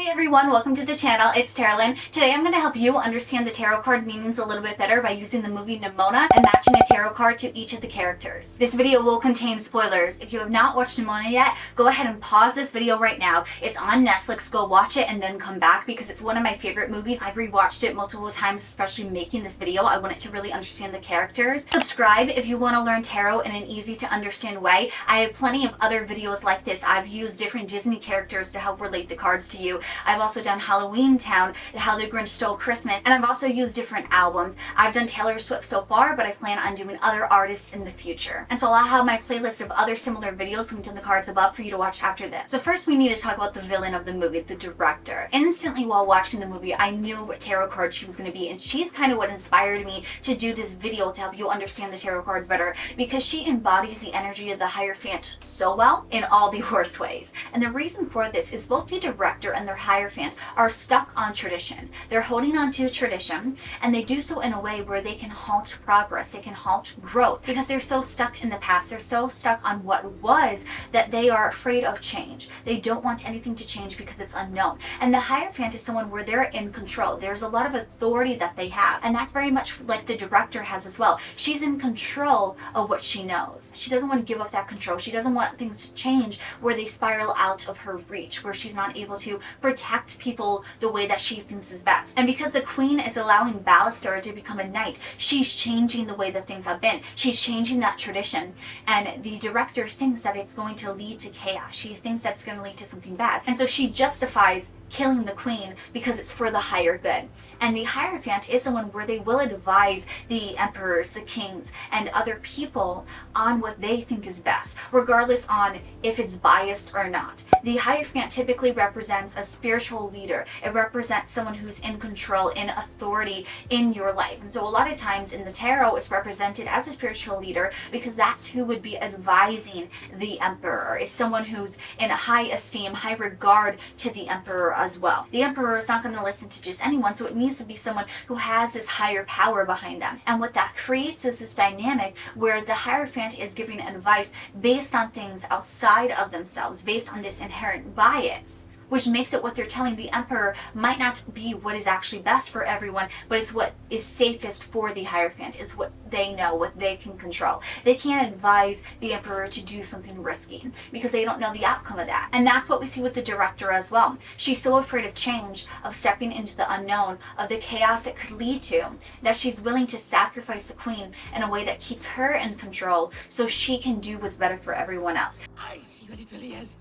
everyone, welcome to the channel. It's Carolyn. Today I'm going to help you understand the tarot card meanings a little bit better by using the movie Nimona and matching a tarot card to each of the characters. This video will contain spoilers. If you have not watched Nimona yet, go ahead and pause this video right now. It's on Netflix. Go watch it and then come back because it's one of my favorite movies. I've rewatched it multiple times, especially making this video. I wanted to really understand the characters. Subscribe if you want to learn tarot in an easy to understand way. I have plenty of other videos like this. I've used different Disney characters to help relate the cards to you. I've also done Halloween Town, How the Grinch Stole Christmas, and I've also used different albums. I've done Taylor Swift so far, but I plan on doing other artists in the future. And so I'll have my playlist of other similar videos linked in the cards above for you to watch after this. So first we need to talk about the villain of the movie, the director. Instantly while watching the movie, I knew what tarot card she was going to be, and she's kind of what inspired me to do this video to help you understand the tarot cards better, because she embodies the energy of the Hierophant so well in all the worst ways. And the reason for this is both the director and their Hierophant are stuck on tradition. They're holding on to tradition, and they do so in a way where they can halt progress, they can halt growth, because they're so stuck in the past, they're so stuck on what was that they are afraid of change. They don't want anything to change because it's unknown. And the Hierophant is someone where they're in control. There's a lot of authority that they have, and that's very much like the director has as well. She's in control of what she knows. She doesn't want to give up that control. She doesn't want things to change where they spiral out of her reach, where she's not able to protect people the way that she thinks is best. And because the queen is allowing Ballister to become a knight, she's changing the way that things have been. She's changing that tradition. And the director thinks that it's going to lead to chaos. She thinks that's going to lead to something bad. And so she justifies killing the queen because it's for the higher good. And the Hierophant is someone where they will advise the emperors, the kings, and other people on what they think is best, regardless on if it's biased or not. The Hierophant typically represents a spiritual leader. It represents someone who's in control, in authority in your life. And so a lot of times in the tarot, it's represented as a spiritual leader because that's who would be advising the emperor. It's someone who's in a high esteem, high regard to the emperor as well. The emperor is not going to listen to just anyone, so it needs to be someone who has this higher power behind them. And what that creates is this dynamic where the Hierophant is giving advice based on things outside of themselves, based on this inherent bias, which makes it what they're telling the emperor might not be what is actually best for everyone, but it's what is safest for the Hierophant, is what they know, what they can control. They can't advise the emperor to do something risky because they don't know the outcome of that. And that's what we see with the director as well. She's so afraid of change, of stepping into the unknown, of the chaos it could lead to, that she's willing to sacrifice the queen in a way that keeps her in control so she can do what's better for everyone else. I see what it really is.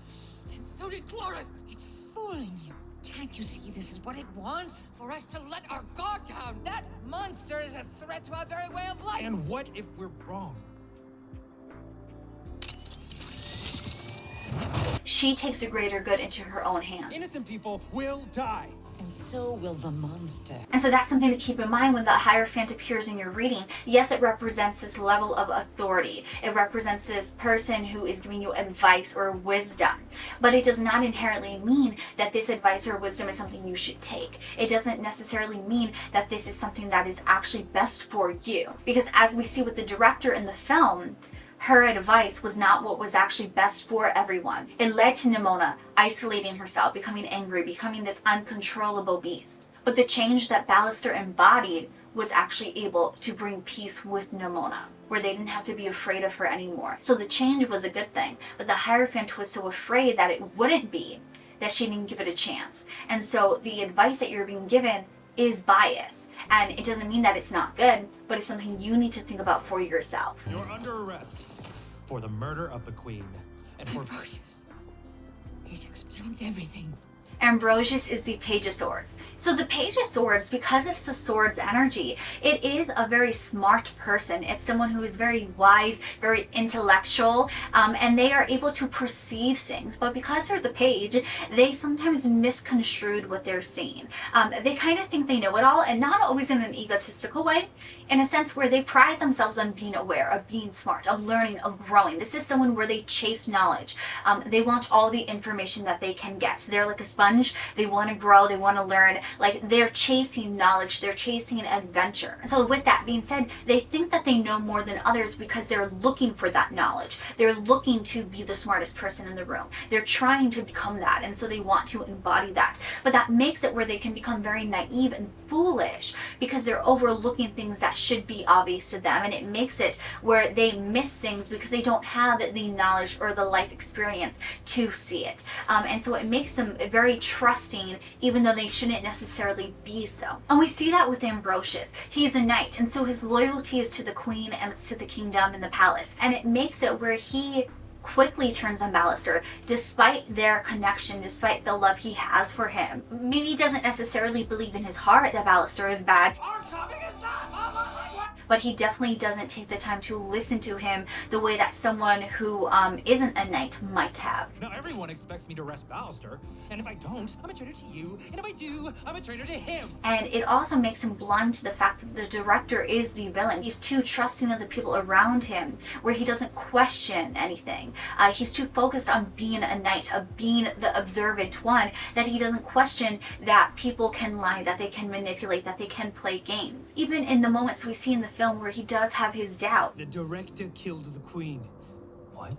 And so did Cloris. It's fooling you. Can't you see this is what it wants? For us to let our guard down. That monster is a threat to our very way of life. And what if we're wrong? She takes the greater good into her own hands. Innocent people will die. And so will the monster. And so that's something to keep in mind when the Hierophant appears in your reading. Yes, it represents this level of authority. It represents this person who is giving you advice or wisdom. But it does not inherently mean that this advice or wisdom is something you should take. It doesn't necessarily mean that this is something that is actually best for you. Because as we see with the director in the film, her advice was not what was actually best for everyone. It led to Nimona isolating herself, becoming angry, becoming this uncontrollable beast. But the change that Ballister embodied was actually able to bring peace with Nimona, where they didn't have to be afraid of her anymore. So the change was a good thing, but the Hierophant was so afraid that it wouldn't be that she didn't give it a chance. And so the advice that you're being given is bias. And it doesn't mean that it's not good, but it's something you need to think about for yourself. You're under arrest for the murder of the queen and for... This explains everything. Ambrosius is the Page of Swords. So the Page of Swords, because it's the sword's energy, it is a very smart person. It's someone who is very wise, very intellectual, and they are able to perceive things. But because they're the page, they sometimes misconstrued what they're seeing. They kind of think they know it all, and not always in an egotistical way, in a sense where they pride themselves on being aware, of being smart, of learning, of growing. This is someone where they chase knowledge. They want all the information that they can get. They're like a sponge sponge. They want to grow, they want to learn. Like, they're chasing knowledge, they're chasing adventure. And so with that being said, they think that they know more than others because they're looking for that knowledge. They're looking to be the smartest person in the room. They're trying to become that, and so they want to embody that. But that makes it where they can become very naive and foolish because they're overlooking things that should be obvious to them, and it makes it where they miss things because they don't have the knowledge or the life experience to see it. And so it makes them very trusting, even though they shouldn't necessarily be so. And we see that with Ambrosius. He's a knight, and so his loyalty is to the queen and it's to the kingdom and the palace. And it makes it where he quickly turns on Ballister despite their connection, despite the love he has for him. Maybe he doesn't necessarily believe in his heart that Ballister is bad, but he definitely doesn't take the time to listen to him the way that someone who isn't a knight might have. Now everyone expects me to arrest Ballister, and if I don't, I'm a traitor to you, and if I do, I'm a traitor to him. And it also makes him blind to the fact that the director is the villain. He's too trusting of the people around him, where he doesn't question anything. He's too focused on being a knight, of being the observant one, that he doesn't question that people can lie, that they can manipulate, that they can play games. Even in the moments we see in the film where he does have his doubt. The director killed the queen. What?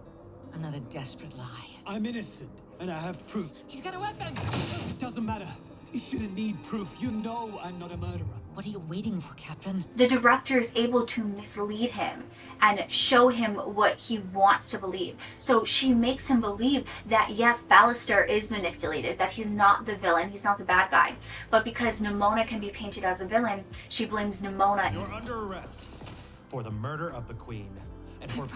Another desperate lie. I'm innocent, and I have proof. He's got a weapon! It doesn't matter. You shouldn't need proof. You know I'm not a murderer. What are you waiting for, Captain? The director is able to mislead him and show him what he wants to believe. So she makes him believe that yes, Ballister is manipulated, that he's not the villain, he's not the bad guy. But because Nimona can be painted as a villain, she blames Nimona. You're under arrest for the murder of the queen, and for...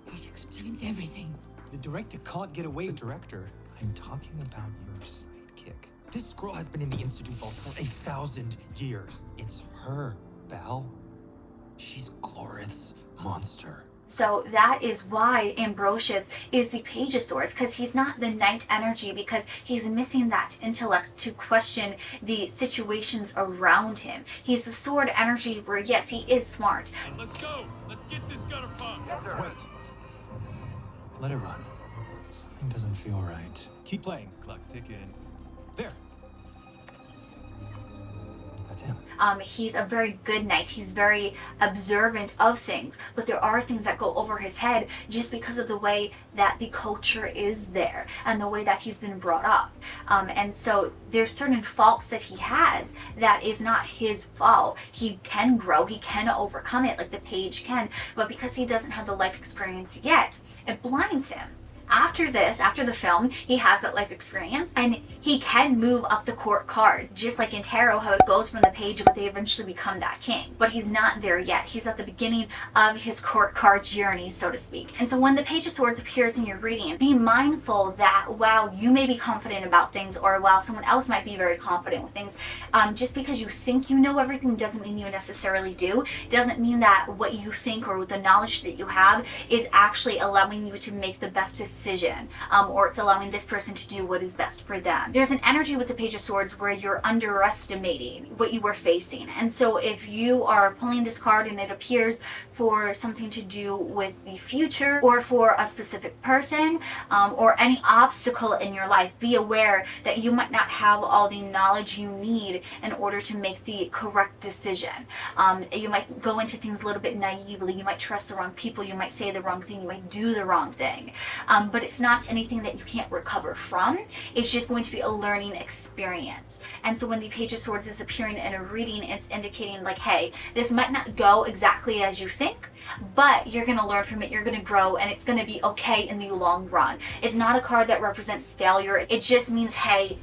This explains everything. The director can't get away The with director? I'm talking about your sidekick. This scroll has been in the Institute vaults for 1,000 years. It's her, Bal. She's Glorith's monster. So that is why Ambrosius is the Page of Swords, because he's not the knight energy, because he's missing that intellect to question the situations around him. He's the sword energy where, yes, he is smart. Let's go! Let's get this gutter pump! Wait. Let it run. Something doesn't feel right. Keep playing. Clock's ticking. There. That's him. He's a very good knight. He's very observant of things, but there are things that go over his head just because of the way that the culture is there and the way that he's been brought up. And so there's certain faults that he has that is not his fault. He can grow, he can overcome it like the page can, but because he doesn't have the life experience yet, it blinds him. After this, after the film, he has that life experience and he can move up the court cards, just like in tarot how it goes from the page but they eventually become that king. But he's not there yet. He's at the beginning of his court card journey, so to speak. And so when the Page of Swords appears in your reading, be mindful that while you may be confident about things, or while someone else might be very confident with things, just because you think you know everything doesn't mean you necessarily do. Doesn't mean that what you think or the knowledge that you have is actually allowing you to make the best decision, or it's allowing this person to do what is best for them. There's an energy with the Page of Swords where you're underestimating what you were facing. And so if you are pulling this card and it appears for something to do with the future or for a specific person, or any obstacle in your life, be aware that you might not have all the knowledge you need in order to make the correct decision. You might go into things a little bit naively, you might trust the wrong people, you might say the wrong thing, you might do the wrong thing. But it's not anything that you can't recover from. It's just going to be a learning experience. And so when the Page of Swords is appearing in a reading, it's indicating like, hey, this might not go exactly as you think, but you're going to learn from it, you're going to grow, and it's going to be okay in the long run. It's not a card that represents failure. It just means, hey,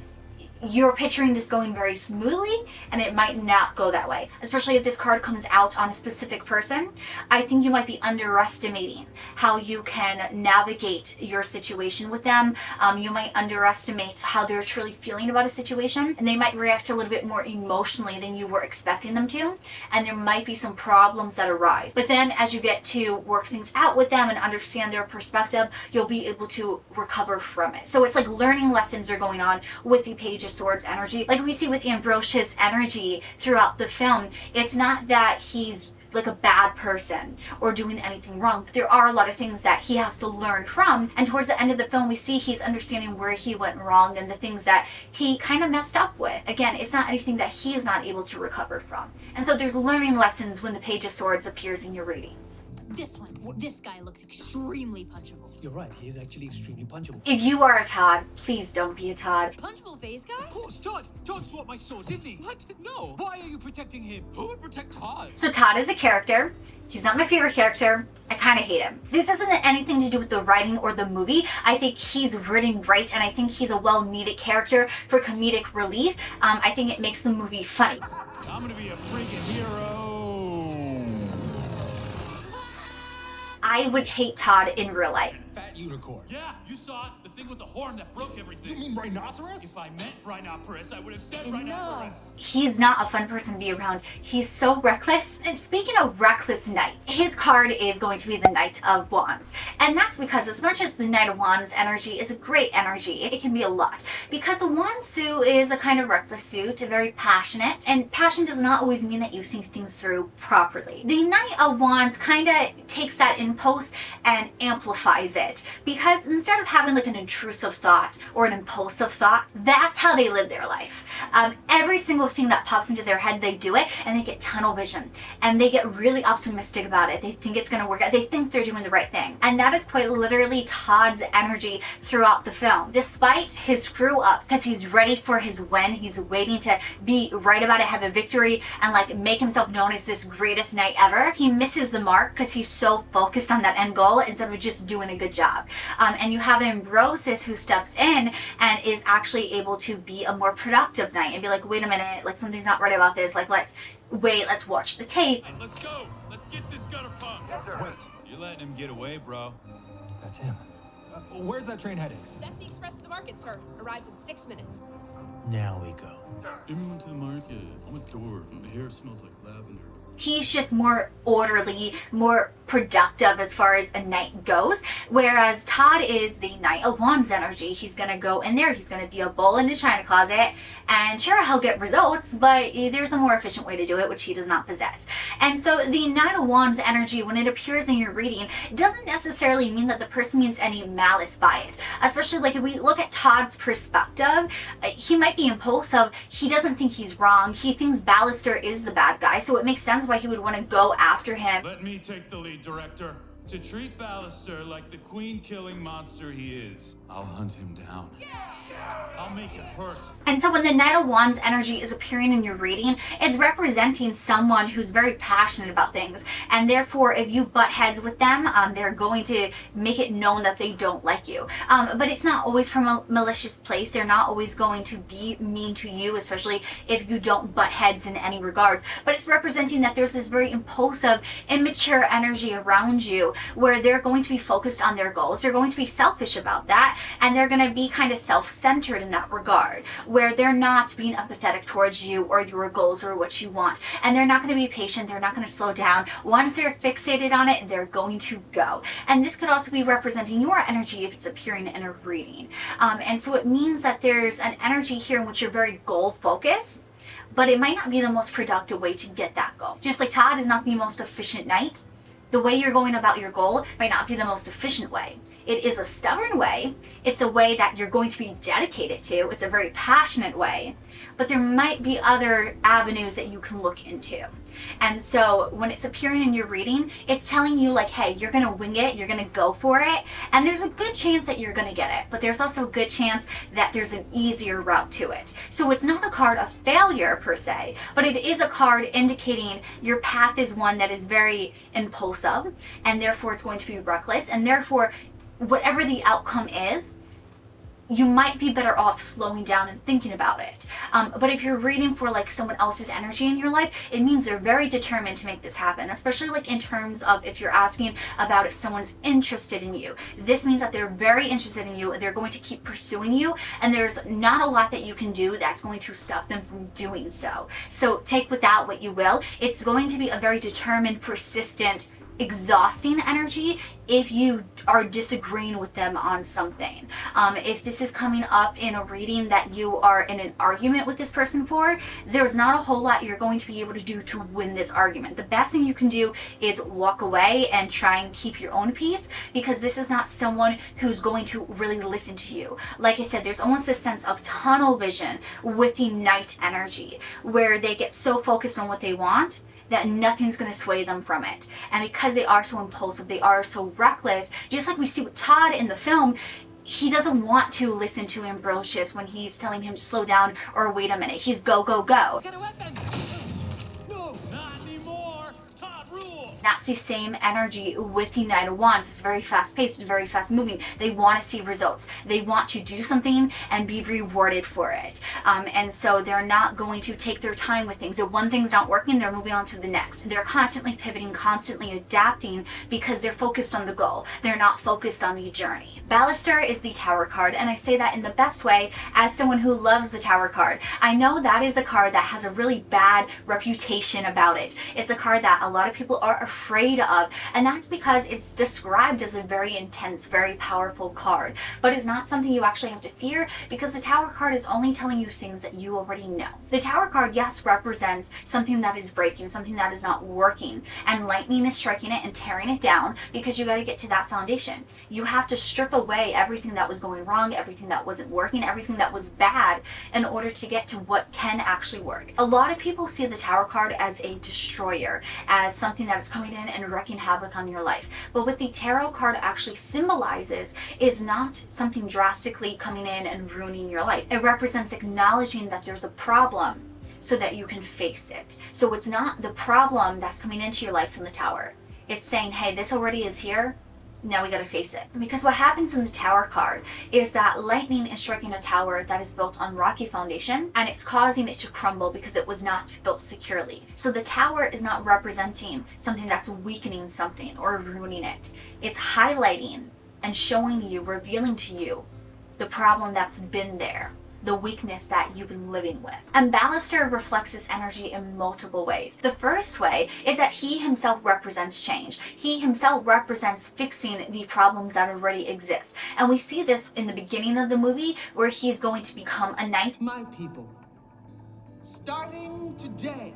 you're picturing this going very smoothly and it might not go that way. Especially if this card comes out on a specific person, I think you might be underestimating how you can navigate your situation with them. You might underestimate how they're truly feeling about a situation, and they might react a little bit more emotionally than you were expecting them to, and there might be some problems that arise. But then as you get to work things out with them and understand their perspective, you'll be able to recover from it. So it's like learning lessons are going on with the Page of Swords energy. Like we see with Ambrosius' energy throughout the film, it's not that he's like a bad person or doing anything wrong, but there are a lot of things that he has to learn from. And towards the end of the film, we see he's understanding where he went wrong and the things that he kind of messed up with. Again, it's not anything that he is not able to recover from. And so there's learning lessons when the Page of Swords appears in your readings. This one. This guy looks extremely punchable. You're right, he is actually extremely punchable. If you are a Todd, please don't be a Todd. Punchable face guy? Of course, Todd! Todd swapped my sword, didn't he? What? No. Why are you protecting him? Who would protect Todd? So Todd is a character. He's not my favorite character. I kind of hate him. This isn't anything to do with the writing or the movie. I think he's written right, and I think he's a well-needed character for comedic relief. I think it makes the movie funny. I'm gonna be a freaking hero. I would hate Todd in real life. Fat unicorn. Yeah, you saw it. The thing with the horn that broke everything. You mean rhinoceros? If I meant rhinoceros, I would have said rhinoceros. He's not a fun person to be around. He's so reckless. And speaking of reckless knights, his card is going to be the Knight of Wands. And that's because as much as the Knight of Wands energy is a great energy, it can be a lot. Because the Wand suit is a kind of reckless suit, very passionate. And passion does not always mean that you think things through properly. The Knight of Wands kind of takes that impulse and amplifies it. Because instead of having like an intrusive thought or an impulsive thought, that's how they live their life. Every single thing that pops into their head, they do it, and they get tunnel vision, and they get really optimistic about it. They think it's going to work out. They think they're doing the right thing. And that is quite literally Todd's energy throughout the film. Despite his screw ups, because he's ready for his win, he's waiting to be right about it, have a victory, and like make himself known as this greatest knight ever, he misses the mark because he's so focused on that end goal instead of just doing a good job. And you have Ambrosius who steps in and is actually able to be a more productive knight and be like, wait a minute, like something's not right about this, like let's watch the tape. Hey, let's go. Let's get this gutter punk. Wait, You're letting him get away, bro. that's him. Where's that train headed? That's the express to the market, sir. Arrives in 6 minutes. Now we go. Into the market. I'm a door. My hair smells like lavender. He's just more orderly, more productive as far as a knight goes, whereas Todd is the Knight of Wands energy. He's gonna go in there, he's gonna be a bull in the china closet, and sure, he'll get results, but there's a more efficient way to do it, which he does not possess. And so the Knight of Wands energy, when it appears in your reading, doesn't necessarily mean that the person means any malice by it. Especially like if we look at Todd's perspective, he might be impulsive, he doesn't think he's wrong, he thinks Ballister is the bad guy, so it makes sense why he would want to go after him. Let me take the lead, director. To treat Ballister like the queen-killing monster he is, I'll hunt him down. I'll make it hurt. And so when the Knight of Wands energy is appearing in your reading, it's representing someone who's very passionate about things. And therefore, if you butt heads with them, they're going to make it known that they don't like you. But it's not always from a malicious place. They're not always going to be mean to you, especially if you don't butt heads in any regards. But it's representing that there's this very impulsive, immature energy around you where they're going to be focused on their goals. They're going to be selfish about that. And they're going to be kind of self-centered in that regard, where they're not being empathetic towards you or your goals or what you want. And they're not going to be patient. They're not going to slow down. Once they're fixated on it, they're going to go. And this could also be representing your energy if it's appearing in a reading. And so it means that there's an energy here in which you're very goal focused, but it might not be the most productive way to get that goal. Just like Todd is not the most efficient knight, the way you're going about your goal might not be the most efficient way. It is a stubborn way. It's a way that you're going to be dedicated to. It's a very passionate way. But there might be other avenues that you can look into. And so when it's appearing in your reading, it's telling you like, hey, you're going to wing it. You're going to go for it. And there's a good chance that you're going to get it. But there's also a good chance that there's an easier route to it. So it's not a card of failure per se, but it is a card indicating your path is one that is very impulsive. And therefore it's going to be reckless. And therefore whatever the outcome is, you might be better off slowing down and thinking about it. But if you're reading for like someone else's energy in your life, it means they're very determined to make this happen, especially like in terms of if you're asking about if someone's interested in you. This means that they're very interested in you, they're going to keep pursuing you, and there's not a lot that you can do that's going to stop them from doing so. So take with that what you will. It's going to be a very determined, persistent exhausting energy if you are disagreeing with them on something. If this is coming up in a reading that you are in an argument with this person for, there's not a whole lot you're going to be able to do to win this argument. The best thing you can do is walk away and try and keep your own peace, because this is not someone who's going to really listen to you. Like I said, there's almost this sense of tunnel vision with the Knight energy, where they get so focused on what they want that nothing's going to sway them from it. And because they are so impulsive, they are so reckless, just like we see with Todd in the film, he doesn't want to listen to Ambrosius when he's telling him to slow down or wait a minute. He's go, go, go. Get a weapon! No, not anymore. Todd rules. That's the same energy with the Knight of Wands. It's very fast paced, very fast moving. They want to see results. They want to do something and be rewarded for it. And so they're not going to take their time with things. If one thing's not working, they're moving on to the next. They're constantly pivoting, constantly adapting, because they're focused on the goal. They're not focused on the journey. Ballaster is the Tower card, and I say that in the best way as someone who loves the Tower card. I know that is a card that has a really bad reputation about it. It's a card that a lot of people are afraid of, and that's because it's described as a very intense, very powerful card. But it's not something you actually have to fear, because the Tower card is only telling you things that you already know. The Tower card, yes, represents something that is breaking, something that is not working, and lightning is striking it and tearing it down, because you got to get to that foundation. You have to strip away everything that was going wrong, everything that wasn't working, everything that was bad, in order to get to what can actually work. A lot of people see the Tower card as a destroyer, as something that is coming in and wreaking havoc on your life. But what the tarot card actually symbolizes is not something drastically coming in and ruining your life. It represents acknowledging that there's a problem so that you can face it. So it's not the problem that's coming into your life from the Tower. It's saying, hey, this already is here. Now we gotta face it. Because what happens in the Tower card is that lightning is striking a tower that is built on rocky foundation, and it's causing it to crumble because it was not built securely. So the Tower is not representing something that's weakening something or ruining it. It's highlighting and showing you, revealing to you the problem that's been there, the weakness that you've been living with. And Ballaster reflects this energy in multiple ways. The first way is that he himself represents change. He himself represents fixing the problems that already exist. And we see this in the beginning of the movie, where he's going to become a knight. My people, starting today,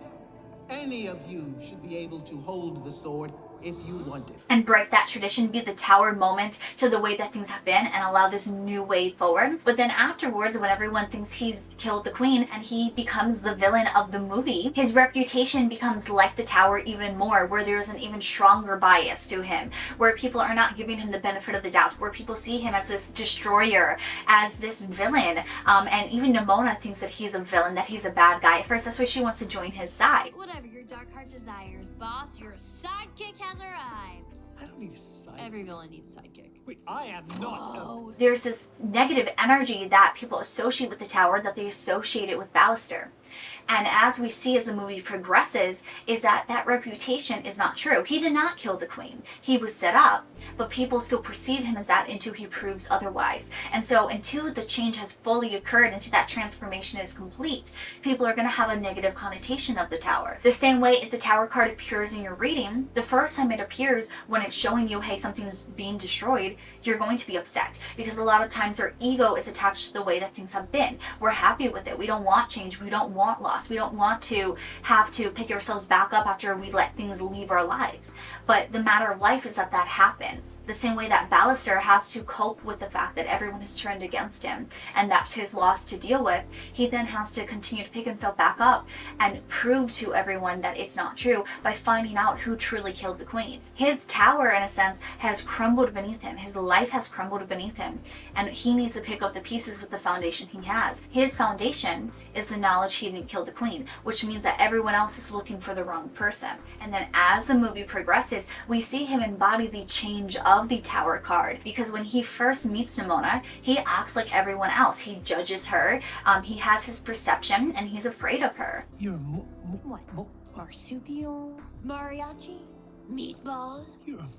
any of you should be able to hold the sword if you want it. And break that tradition, be the Tower moment to the way that things have been, and allow this new way forward. But then afterwards, when everyone thinks he's killed the queen and he becomes the villain of the movie, his reputation becomes like the Tower even more, where there's an even stronger bias to him, where people are not giving him the benefit of the doubt, where people see him as this destroyer, as this villain. And even Nimona thinks that he's a villain, that he's a bad guy. At first, that's why she wants to join his side. Whatever your dark heart desires, boss, your sidekick has arrived. I don't need a side. Every villain needs a sidekick. Wait, I am not. Oh, There's this negative energy that people associate with the Tower, that they associate it with Ballaster. And as we see as the movie progresses, is that that reputation is not true. He did not kill the queen. He was set up, but people still perceive him as that until he proves otherwise. And so until the change has fully occurred, until that transformation is complete, people are going to have a negative connotation of the Tower. The same way, if the Tower card appears in your reading, the first time it appears, when it's showing you, hey, something's being destroyed, you're going to be upset, because a lot of times our ego is attached to the way that things have been. We're happy with it. We don't want change. We don't want loss. We don't want to have to pick ourselves back up after we let things leave our lives. But the matter of life is that that happens. The same way that Ballaster has to cope with the fact that everyone has turned against him, and that's his loss to deal with, he then has to continue to pick himself back up and prove to everyone that it's not true by finding out who truly killed the queen. His Tower, in a sense, has crumbled beneath him. His life has crumbled beneath him, and he needs to pick up the pieces with the foundation he has. His foundation is the knowledge he didn't kill the queen, which means that everyone else is looking for the wrong person. And then as the movie progresses, we see him embody the change of the Tower card, because when he first meets Nimona, he acts like everyone else. He judges her, he has his perception, and he's afraid of her. You're what? Marsupial? Mariachi? Meatball? you're a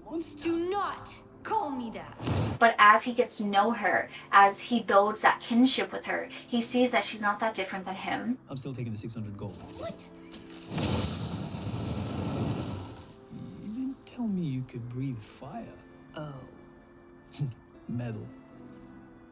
monster. Do not call me that. But as he gets to know her, as he builds that kinship with her, he sees that she's not that different than him. I'm still taking the 600 gold. What? You didn't tell told me you could breathe fire. Oh. Metal.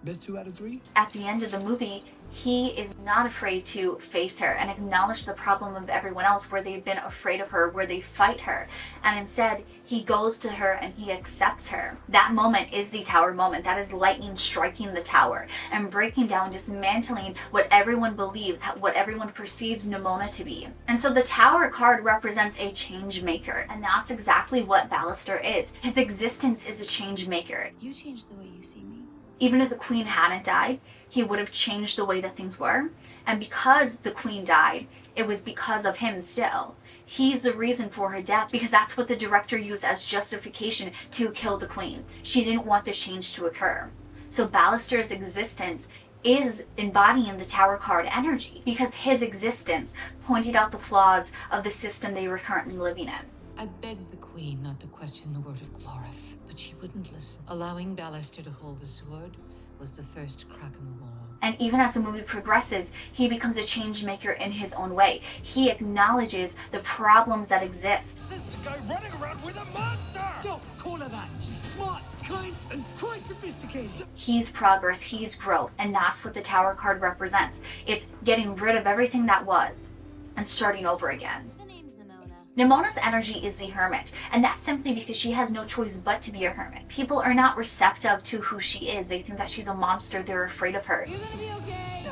Best 2 out of 3? At the end of the movie, he is not afraid to face her and acknowledge the problem of everyone else where they've been afraid of her, where they fight her. And instead, he goes to her and he accepts her. That moment is the tower moment. That is lightning striking the tower and breaking down, dismantling what everyone believes, what everyone perceives Nimona to be. And so the tower card represents a change maker. And that's exactly what Ballister is. His existence is a change maker. You changed the way you see me. Even if the queen hadn't died, he would have changed the way that things were. And because the queen died, it was because of him still. He's the reason for her death, because that's what the director used as justification to kill the queen. She didn't want the change to occur. So Ballister's existence is embodying the tower card energy, because his existence pointed out the flaws of the system they were currently living in. I begged the queen not to question the word of Glorith, but she wouldn't listen. Allowing Ballister to hold the sword was the first crack in the wall. And even as the movie progresses, he becomes a change maker in his own way. He acknowledges the problems that exist. This is the guy running around with a monster! Don't call her that. She's smart, kind, and quite sophisticated. He's progress, he's growth, and that's what the tower card represents. It's getting rid of everything that was and starting over again. The name's Nimona. Nimona's energy is the Hermit, and that's simply because she has no choice but to be a hermit. People are not receptive to who she is. They think that she's a monster. They're afraid of her. You're gonna be okay. No!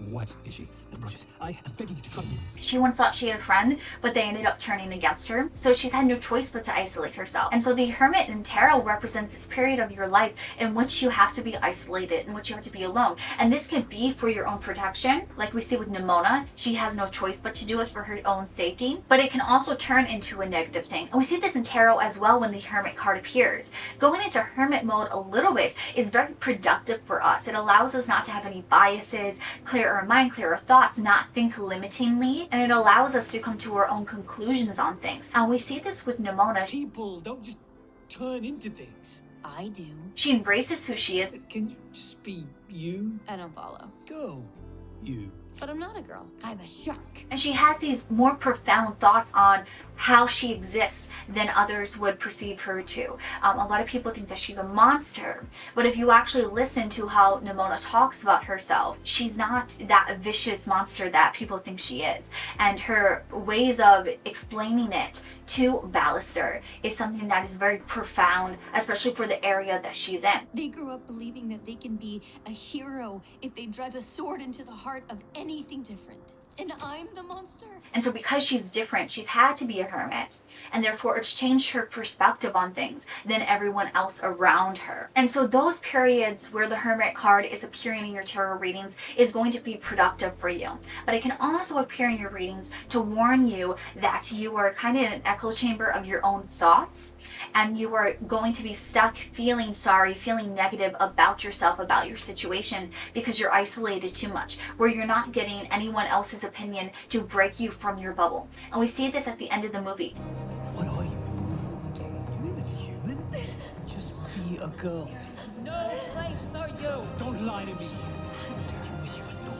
What is she? Ambrosius, I am begging you to trust me. She once thought she had a friend, but they ended up turning against her. So she's had no choice but to isolate herself. And so the Hermit in tarot represents this period of your life in which you have to be isolated, in which you have to be alone. And this can be for your own protection. Like we see with Nimona, she has no choice but to do it for her own safety. But it can also turn into a negative thing. And we see this in tarot as well when the Hermit card appears. Going into Hermit mode a little bit is very productive for us. It allows us not to have any biases, clear our mind, clear our thoughts, not think limitingly, and it allows us to come to our own conclusions on things. And we see this with Nimona. People don't just turn into things. I do. She embraces who she is. Can you just be you? I don't follow. Go. You. But I'm not a girl. I'm a shark. And she has these more profound thoughts on how she exists than others would perceive her to. A lot of people think that she's a monster, but if you actually listen to how Nimona talks about herself, she's not that vicious monster that people think she is. And her ways of explaining it to Ballister is something that is very profound, especially for the area that she's in. They grew up believing that they can be a hero if they drive a sword into the heart of anything different. And I'm the monster. And so because she's different, she's had to be a hermit. And therefore it's changed her perspective on things than everyone else around her. And so those periods where the hermit card is appearing in your tarot readings is going to be productive for you. But it can also appear in your readings to warn you that you are kind of in an echo chamber of your own thoughts. And you are going to be stuck feeling sorry, feeling negative about yourself, about your situation, because you're isolated too much, where you're not getting anyone else's opinion to break you from your bubble. And we see this at the end of the movie. What are you? You even human? Just be a girl. No place for you! Don't lie to me.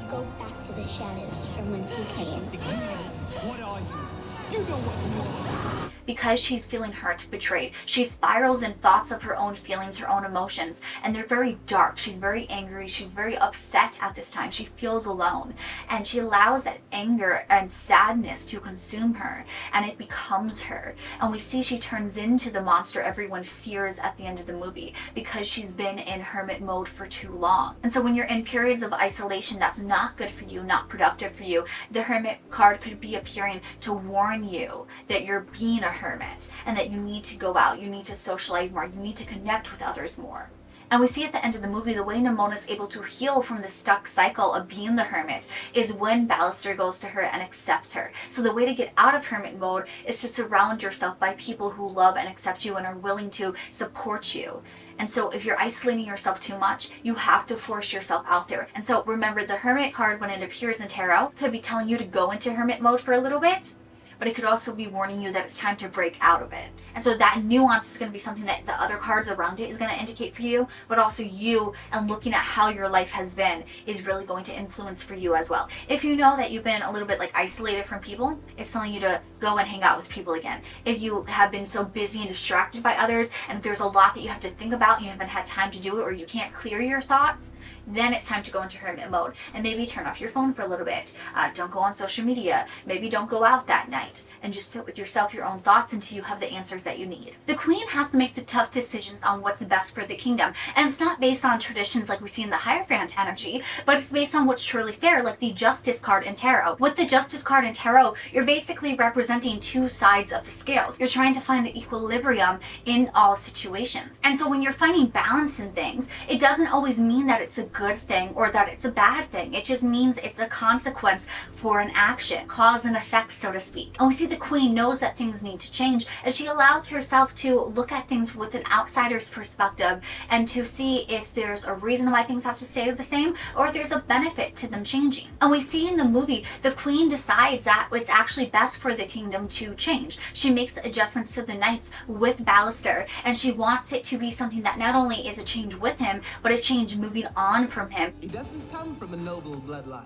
Go back to the shadows from whence you came. Something you know. What are you? You know what you are. Because she's feeling hurt, betrayed, she spirals in thoughts of her own feelings, her own emotions, and they're very dark. She's very angry, she's very upset at this time. She feels alone, and she allows that anger and sadness to consume her, and it becomes her. And we see she turns into the monster everyone fears at the end of the movie, because she's been in hermit mode for too long. And so when you're in periods of isolation that's not good for you, not productive for you, the hermit card could be appearing to warn you that you're being a hermit and that you need to go out, you need to socialize more, you need to connect with others more. And we see at the end of the movie the way Nimona is able to heal from the stuck cycle of being the hermit is when Ballister goes to her and accepts her. So the way to get out of hermit mode is to surround yourself by people who love and accept you and are willing to support you. And so if you're isolating yourself too much, you have to force yourself out there. And so remember, the hermit card, when it appears in tarot, could be telling you to go into hermit mode for a little bit. but it could also be warning you that it's time to break out of it. And so that nuance is going to be something that the other cards around it is going to indicate for you, but also you and looking at how your life has been is really going to influence for you as well. If you know that you've been a little bit like isolated from people, it's telling you to go and hang out with people again. If you have been so busy and distracted by others, and there's a lot that you have to think about, you haven't had time to do it, or you can't clear your thoughts, then it's time to go into hermit mode and maybe turn off your phone for a little bit. Don't go on social media. Maybe don't go out that night, and just sit with yourself, your own thoughts, until you have the answers that you need. The queen has to make the tough decisions on what's best for the kingdom, and it's not based on traditions like we see in the Hierophant energy, but it's based on what's truly fair, like the Justice card in tarot. With the Justice card in tarot, you're basically representing two sides of the scales. You're trying to find the equilibrium in all situations. And so when you're finding balance in things, it doesn't always mean that it's a good thing or that it's a bad thing. It just means it's a consequence for an action, cause and effect, so to speak. And we see the queen knows that things need to change, and she allows herself to look at things with an outsider's perspective and to see if there's a reason why things have to stay the same, or if there's a benefit to them changing. And we see in the movie, the queen decides that it's actually best for the kingdom to change. She makes adjustments to the knights with Ballister, and she wants it to be something that not only is a change with him, but a change moving on from him. He doesn't come from a noble bloodline,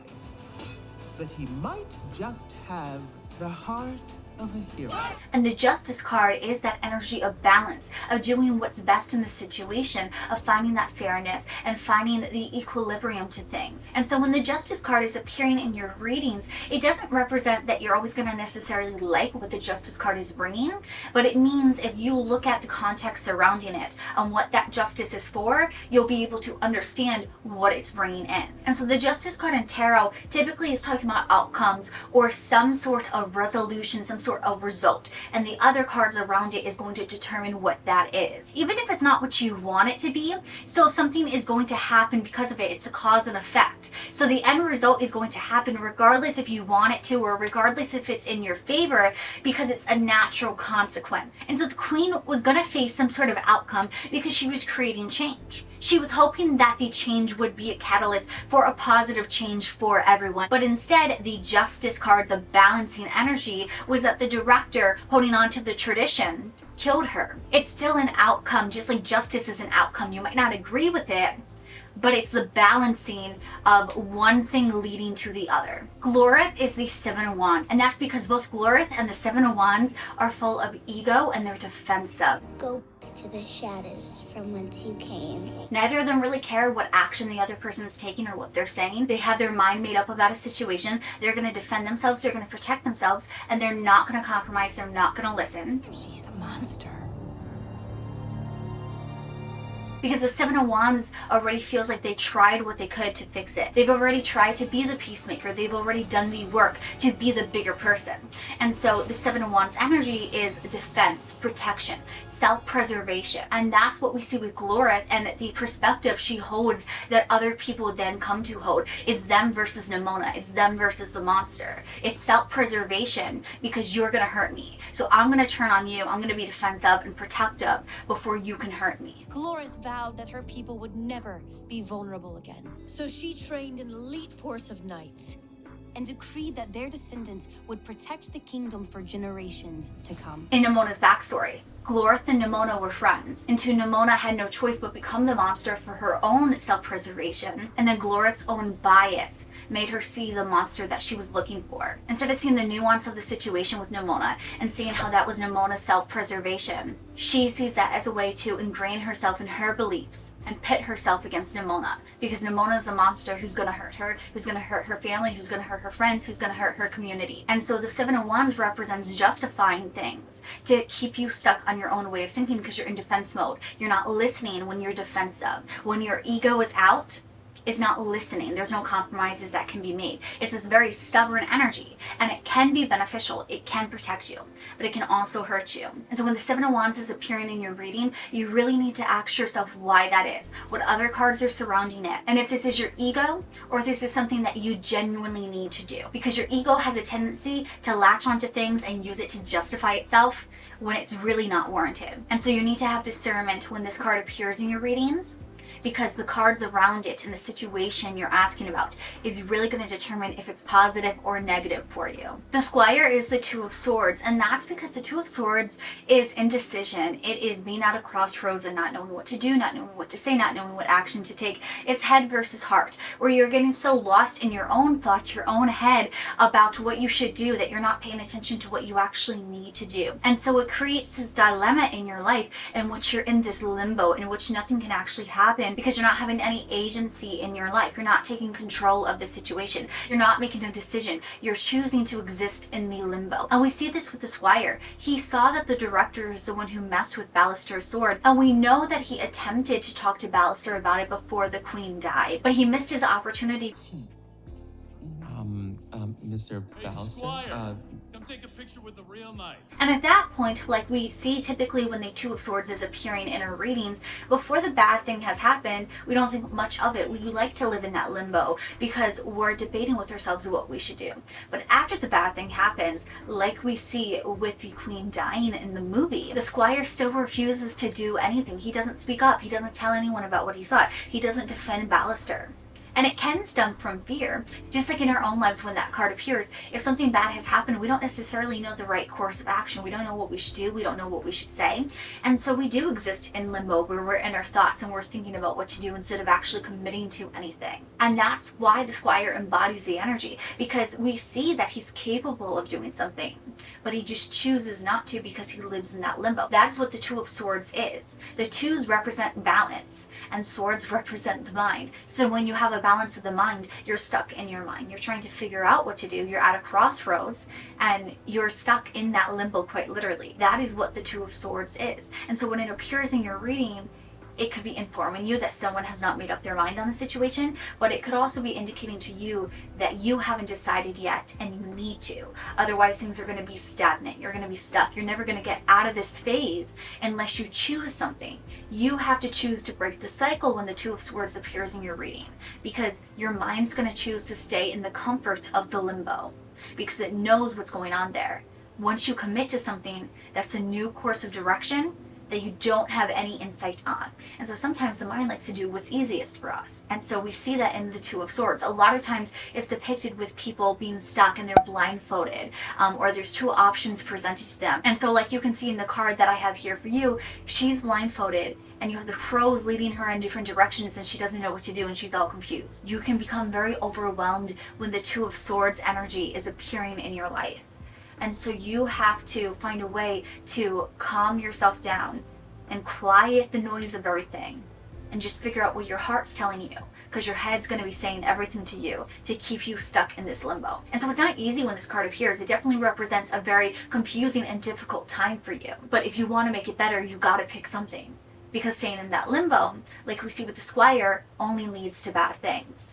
but he might just have the heart of a hero. And the Justice card is that energy of balance, of doing what's best in the situation, of finding that fairness and finding the equilibrium to things. And so when the Justice card is appearing in your readings, it doesn't represent that you're always going to necessarily like what the Justice card is bringing, but it means if you look at the context surrounding it and what that justice is for, you'll be able to understand what it's bringing in. And so the Justice card in tarot typically is talking about outcomes or some sort of resolution, some sort of result, and the other cards around it is going to determine what that is. Even if it's not what you want it to be, still something is going to happen because of it. It's a cause and effect. So the end result is going to happen regardless if you want it to, or regardless if it's in your favor, because it's a natural consequence. And so the queen was going to face some sort of outcome because she was creating change. She was hoping that the change would be a catalyst for a positive change for everyone. But instead, the Justice card, the balancing energy, was that the director holding on to the tradition killed her. It's still an outcome, just like justice is an outcome. You might not agree with it, but it's the balancing of one thing leading to the other. Glorith is the Seven of Wands, and that's because both Glorith and the Seven of Wands are full of ego and they're defensive. Go back to the shadows from whence you came. Neither of them really care what action the other person is taking or what they're saying. They have their mind made up about a situation. They're going to defend themselves, they're going to protect themselves, and they're not going to compromise, they're not going to listen. She's a monster. Because the Seven of Wands already feels like they tried what they could to fix it. They've already tried to be the peacemaker. They've already done the work to be the bigger person. And so the Seven of Wands energy is defense, protection, self-preservation. And that's what we see with Glorith and the perspective she holds that other people then come to hold. It's them versus Nimona. It's them versus the monster. It's self-preservation because you're going to hurt me. So I'm going to turn on you. I'm going to be defensive and protective before you can hurt me. Glorith vowed that her people would never be vulnerable again. So she trained an elite force of knights and decreed that their descendants would protect the kingdom for generations to come. In Nimona's backstory, Glorith and Nimona were friends, until Nimona had no choice but become the monster for her own self-preservation, and then Glorith's own bias made her see the monster that she was looking for. Instead of seeing the nuance of the situation with Nimona and seeing how that was Nimona's self-preservation, she sees that as a way to ingrain herself in her beliefs and pit herself against Nimona, because Nimona is a monster who's going to hurt her, who's going to hurt her family, who's going to hurt her friends, who's going to hurt her community. And so the Seven of Wands represents justifying things to keep you stuck on your own way of thinking because you're in defense mode. You're not listening when you're defensive. When your ego is out, it's not listening. There's no compromises that can be made. It's this very stubborn energy, and it can be beneficial. It can protect you, but it can also hurt you. And so when the Seven of Wands is appearing in your reading, you really need to ask yourself why that is, what other cards are surrounding it, and if this is your ego or if this is something that you genuinely need to do, because your ego has a tendency to latch onto things and use it to justify itself when it's really not warranted. And so you need to have discernment when this card appears in your readings, because the cards around it and the situation you're asking about is really going to determine if it's positive or negative for you. The Squire is the Two of Swords, and that's because the Two of Swords is indecision. It is being at a crossroads and not knowing what to do, not knowing what to say, not knowing what action to take. It's head versus heart, where you're getting so lost in your own thoughts, your own head about what you should do that you're not paying attention to what you actually need to do. And so it creates this dilemma in your life in which you're in this limbo in which nothing can actually happen because you're not having any agency in your life. You're not taking control of the situation. You're not making a decision. You're choosing to exist in the limbo. And we see this with the Squire. He saw that the director is the one who messed with Ballister's sword, and we know that he attempted to talk to Ballister about it before the Queen died, but he missed his opportunity. Mr. Hey, Ballister? Squire, come take a picture with the real knight. And at that point, like we see typically when the Two of Swords is appearing in our readings, before the bad thing has happened, we don't think much of it. We like to live in that limbo because we're debating with ourselves what we should do. But after the bad thing happens, like we see with the Queen dying in the movie, the Squire still refuses to do anything. He doesn't speak up. He doesn't tell anyone about what he saw. He doesn't defend Ballister. And it can stem from fear. Just like in our own lives when that card appears, if something bad has happened, we don't necessarily know the right course of action. We don't know what we should do. We don't know what we should say. And so we do exist in limbo where we're in our thoughts and we're thinking about what to do instead of actually committing to anything. And that's why the Squire embodies the energy, because we see that he's capable of doing something, but he just chooses not to because he lives in that limbo. That is what the Two of Swords is. The twos represent balance and swords represent the mind. So when you have a balance of the mind, you're stuck in your mind. You're trying to figure out what to do. You're at a crossroads and you're stuck in that limbo quite literally. That is what the Two of Swords is. And so when it appears in your reading, it could be informing you that someone has not made up their mind on a situation, but it could also be indicating to you that you haven't decided yet and you need to. Otherwise, things are going to be stagnant. You're going to be stuck. You're never going to get out of this phase unless you choose something. You have to choose to break the cycle when the Two of Swords appears in your reading, because your mind's going to choose to stay in the comfort of the limbo because it knows what's going on there. Once you commit to something that's a new course of direction, that you don't have any insight on. And so sometimes the mind likes to do what's easiest for us. And so we see that in the Two of Swords. A lot of times it's depicted with people being stuck and they're blindfolded, or there's two options presented to them. And so like you can see in the card that I have here for you, she's blindfolded and you have the crows leading her in different directions and she doesn't know what to do and she's all confused. You can become very overwhelmed when the Two of Swords energy is appearing in your life. And so you have to find a way to calm yourself down and quiet the noise of everything and just figure out what your heart's telling you, because your head's going to be saying everything to you to keep you stuck in this limbo. And so it's not easy when this card appears. It definitely represents a very confusing and difficult time for you. But if you want to make it better, you got to pick something, because staying in that limbo, like we see with the Squire, only leads to bad things.